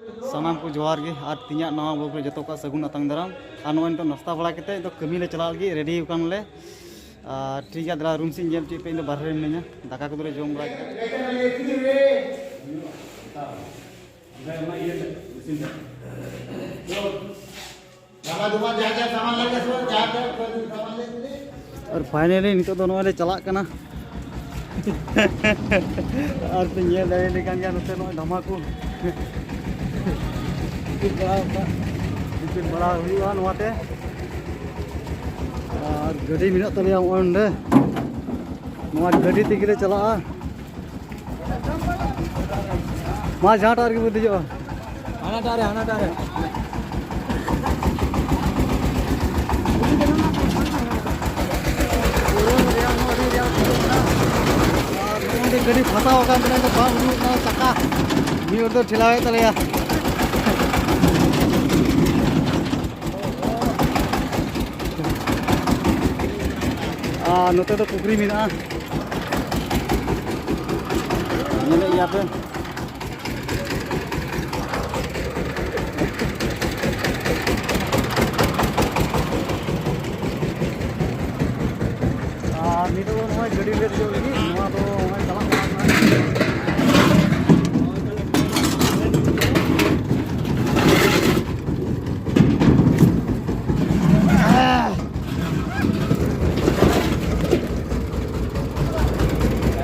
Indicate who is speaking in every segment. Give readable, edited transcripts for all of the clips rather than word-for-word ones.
Speaker 1: सामान को जोहार गे और तीन नवा ब्लॉग रे जो सगुन अतंग दाराम और नॉय तो नाश्ता बड़ा के तो कमी ले चला लगे रेडी ले ठीक है दरा रूम से जेल ची पे बाहर मिना दाका को जम बड़ा और फाइनली नितो तो नॉय ले चला कना और पे ये ले लेकान गया नते नॉय धमाको बड़ा हुआ नवाते और गाड़ी मिना तले ओंडे नवा गाड़ी तेगे चला मा जहाँ टार के बुद्धि जो
Speaker 2: हाना टारे
Speaker 1: गाड़ी फंसा होगा तो बाम चक्का मी और तो ठेला तले नोते तो पुखरी में पे तो गाड़ी ले जो लगी तो चला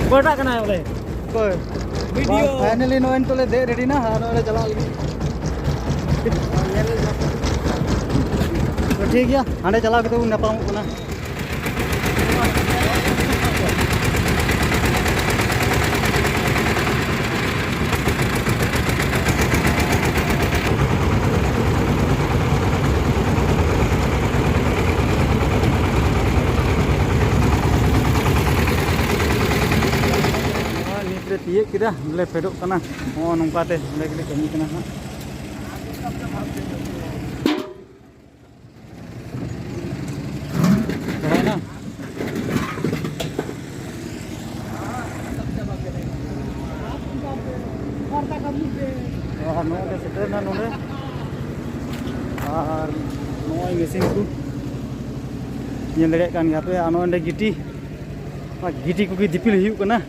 Speaker 2: कोटा कना है बोले
Speaker 1: कोई वीडियो फाइनली नो तो ले दे रेडी ना हां नो चला लगी तो ठीक है हांडे चला के तो नपाम कोना ये किदा बोले फेडो कना ओ नंकाते बोले के कमी कना हां है ना नो के सेटर ना नोने और नोय मेसिन को ये लड़े कान गया पे आनो अंडे गिटी को की दिपिल हिउ कना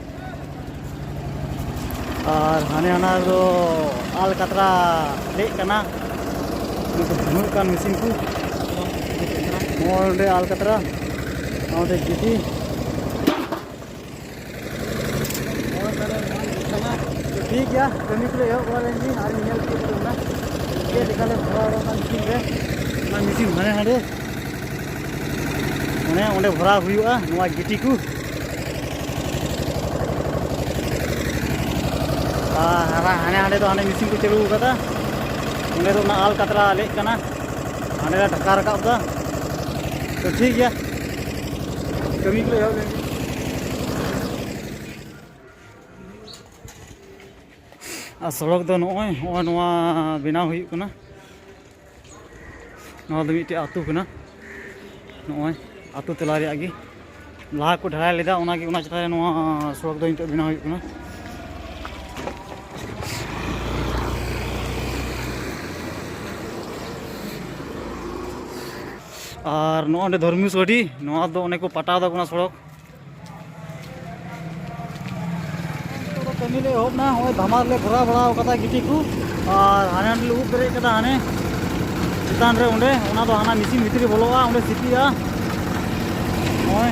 Speaker 1: और हाने हाना तो आल कतरा ले कना तो मशीन को मोड़े आल कतरा और गिटी ठीक है कमी को वाले और नेल ना ये दिखाले भरा मशीन रे मशीन हाने हाने माने ओंडे भरा हुआ नवा गिटी को हाने हाने तो हाने मशीन को चलू कदा उन्हें तो आल कतरा ले कना हाने ढका रकाब दा तो ठीक है कमी को सड़क तो नॉय नवा बनाव हुई कना नवा तो मिट्टे आतु कना नॉय आतु तला रे आगे लाहा को ढाई लेदा ओना के ओना चता नवा सड़क तो नितो बनाव हुई कना और नोंडे धर्मी सोडी नोआ दो ओने को पटाव दा कोना सड़क तो कमी ले होब ना होय धमार ले भरा भरा कता गिटी को और हाने हाने उब बेरे कदा हाने चितान रे ओंडे ओना दो हाना मशीन भितरी बोलोआ ओंडे सिपिया होय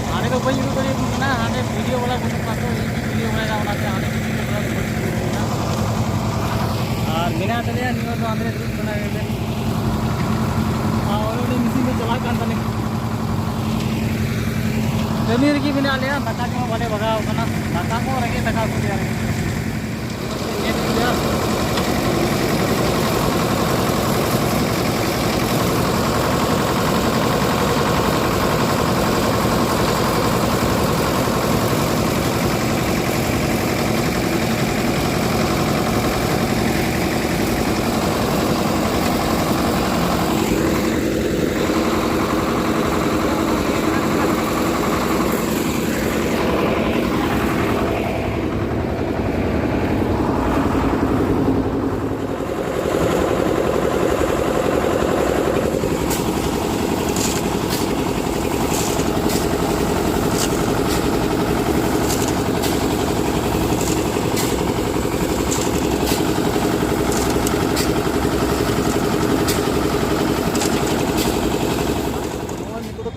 Speaker 1: हाने तो बई रू करे ना हाने वीडियो वाला फोटो पातो वीडियो वाला ओना से हाने और बिना तले नियो तो आंध्र ग्रुप बना गए और उन्हें मशीन में चला कर बने जमीर की बिना ले दाका को बने भगाओ कना दाका को रगे दाका को दे रहे ये दिया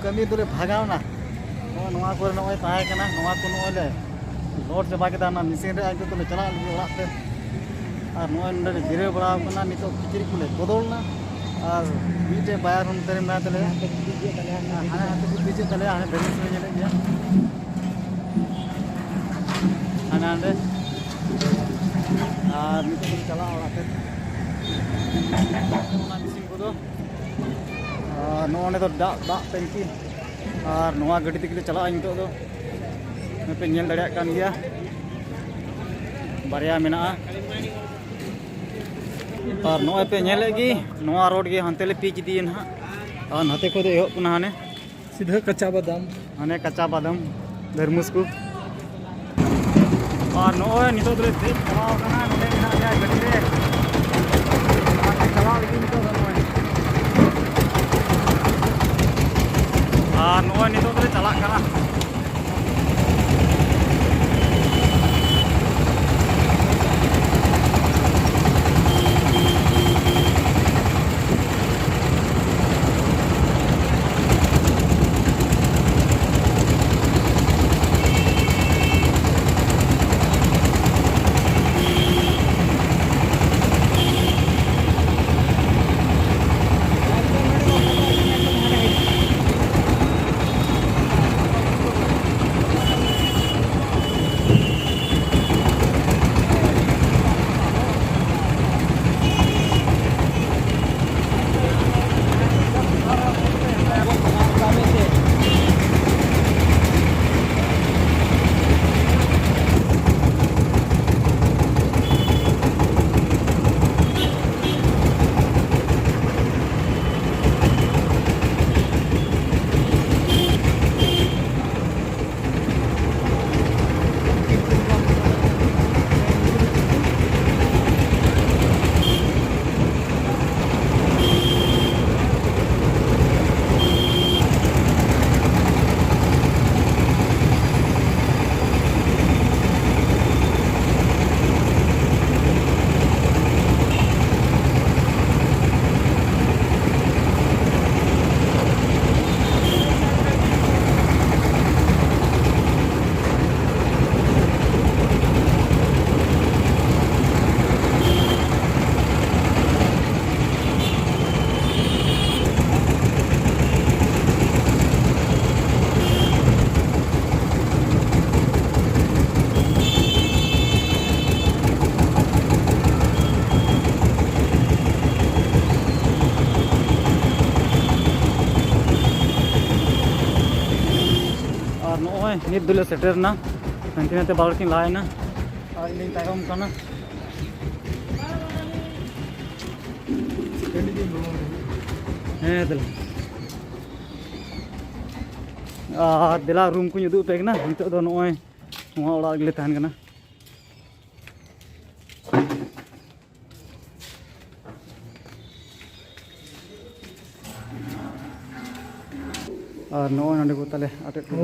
Speaker 1: kami dulu bhagaw na noa ko noy tahe kana noa ko noy le load chaba keda na machine re aito tole chala lagi orak te ar noy nde jire bada kana nito kichiri kule bodol na ar mite bayar hum tere na tele hana hate biche tele hane benis me nyele dia hana ande ar nito tole chala orak te ona machine ko do नोने तो दा टंकी और नोआ गड्डी तक चला नितो दो पे नेल दड़िया कान गया बारिया मेना और नोए पे नेलेगी नोआ रोड के हंते ले पीच दी ना और नते को दे एहब ना हाने
Speaker 2: सीधा कच्चा बादाम
Speaker 1: हाने कच्चा बादाम धर्मुस को और नोए नितो दे चला ना नोने मेना गया गड्डी रे चला लगी नितो नोए नोआ नितो तो चला करा नित दुले सेटर ना हंती नाते बाल की लाए ना और इन तायम करना दिला दिला रूम को उदू पे ना नित दो नोय नोआ ओड़ा गले तहन कना और नोय नंदे को तले आटे को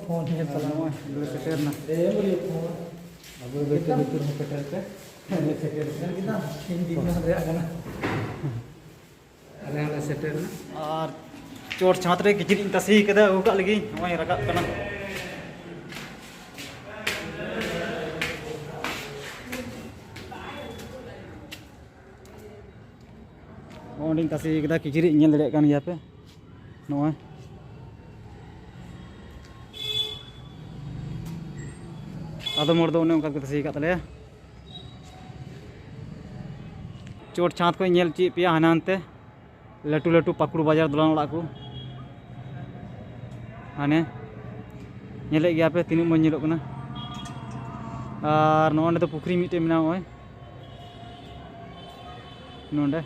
Speaker 2: फोन है चला
Speaker 1: नोय दुले सेटर ना
Speaker 2: बोलिए फोन अब बेटे बेटे में कटर के ने सेटर कितना हिंदी में रे आगना अले अले सेटर ना
Speaker 1: और चोट छात रे किचरी तसी कदा उका लगी नोय रकाब कना ओंडिंग तसी कदा किचरी नेल दड़े कान गया पे नोय आदो मोड़ दो उन्हें तसी का तले चोट छात को नेल ची पिया हानानते लटू लटू पकड़ू बाजार दुलान ओड़ा को हाने नेले गया पे तीन मन नेलोग कना और नोंडे तो पुखरी मिटे मेना ओय नोंडे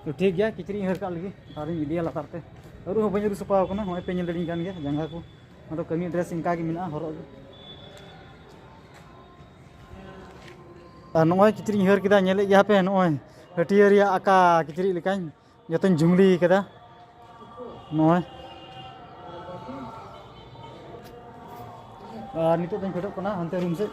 Speaker 1: तो ठीक गया किचरी हर का लगी तारी मीडिया लातारते और हो बഞ്ഞ सपा कना होय पे नेल दड़ी कान गया जंगा को तो कमी ड्रेस इनका की मिना हरो और नोय किचरी हर किदा नेले गया पे नोय हटिया रिया आका किचरी लेकान जतन जुंगली कदा नोय और नितो तन फेटो कना हंते रूम से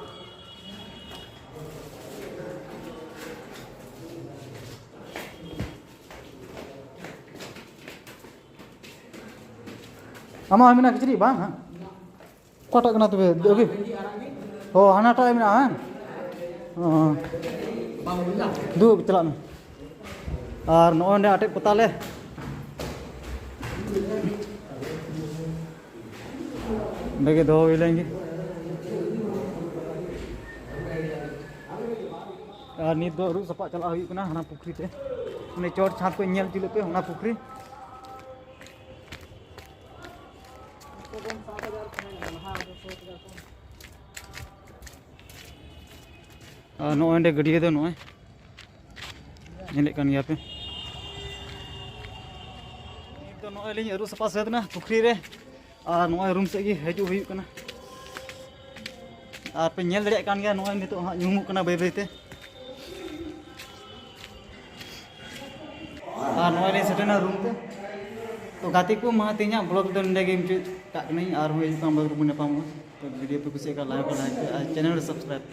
Speaker 1: Ama mina kiciri bang ha. Kotak kena tu oke. Oh, hana ta mina ha. Du celak nu. Ar no onde atek petale. Bagi दो लेंगे और नीत दो रू सपा चला हुई कना हना पुखरी ते उन्हें चोट छाप को इंजल चिलो पे हना पुखरी नो एंडे गड़िए दो नो नेले कान पे तो नो एलिंग रू सपा सेद ना पुखरी रे और नोय रूम से हजू हुई कना और पे नेल दड़े कान गया नोय नितो हा यूमु कना बाय बाय ते और नोय ले सेटना रूम ते तो गाती को मा ते냐 ब्लॉग दो नडे गेम का नहीं और हुई काम रूम ने पाम तो वीडियो पे कुछ का लाइक चैनल सब्सक्राइब